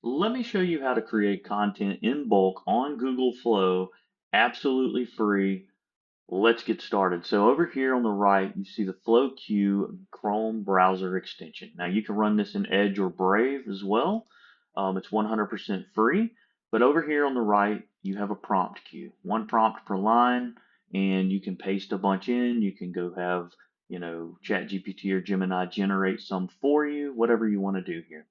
Let me show you how to create content in bulk on Google Flow, absolutely free. Let's get started. So over here on the right, you see the Flow Q Chrome browser extension. Now you can run this in Edge or Brave as well. It's 100% free. But over here on the right, you have a prompt queue, one prompt per line, and you can paste a bunch in. You can go have, ChatGPT or Gemini generate some for you, whatever you want to do here.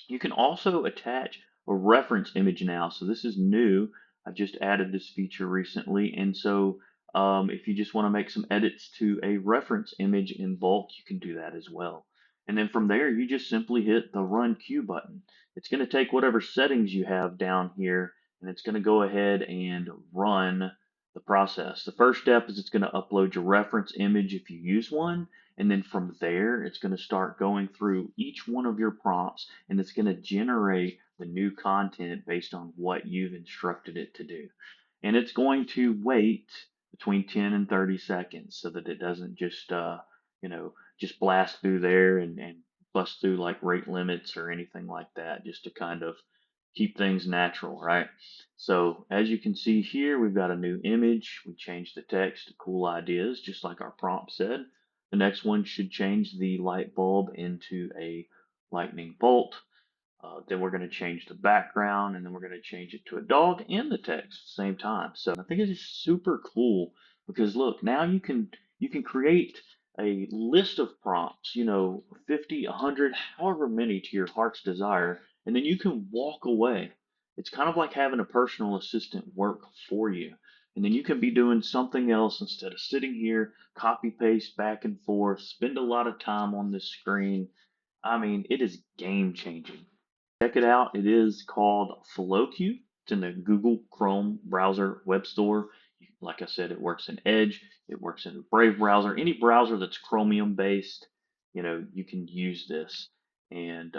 You can also attach a reference image now. So this is new. I just added this feature recently. And so if you just want to make some edits to a reference image in bulk, you can do that as well. And then from there, you just simply hit the Run Queue button. It's going to take whatever settings you have down here, and it's going to go ahead and run the process. The first step is it's going to upload your reference image if you use one. And then from there, it's going to start going through each one of your prompts and it's going to generate the new content based on what you've instructed it to do. And it's going to wait between 10 and 30 seconds so that it doesn't just blast through there and bust through like rate limits or anything like that, just to kind of keep things natural, right? So as you can see here, we've got a new image. We changed the text to cool ideas, just like our prompt said. The next one should change the light bulb into a lightning bolt. Then we're going to change the background and then we're going to change it to a dog and the text at the same time. So I think it's just super cool because look, now you can create a list of prompts, 50, 100, however many to your heart's desire, and then you can walk away. It's kind of like having a personal assistant work for you. And then you can be doing something else instead of sitting here, copy paste back and forth, spend a lot of time on this screen. I mean, it is game changing. Check it out. It is called FlowQ. It's in the Google Chrome browser web store. Like I said, it works in Edge. It works in the Brave browser. Any browser that's Chromium based, you can use this. And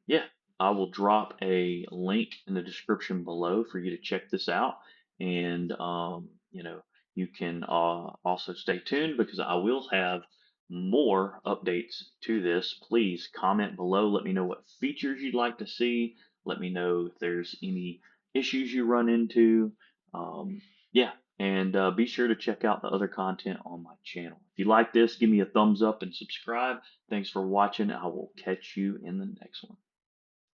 yeah, I will drop a link in the description below for you to check this out. And you can also stay tuned because I will have more updates to this, please comment below. Let me know what features you'd like to see. Let me know if there's any issues you run into. Yeah, and be sure to check out the other content on my channel. If you like this, give me a thumbs up and subscribe. Thanks for watching. I will catch you in the next one.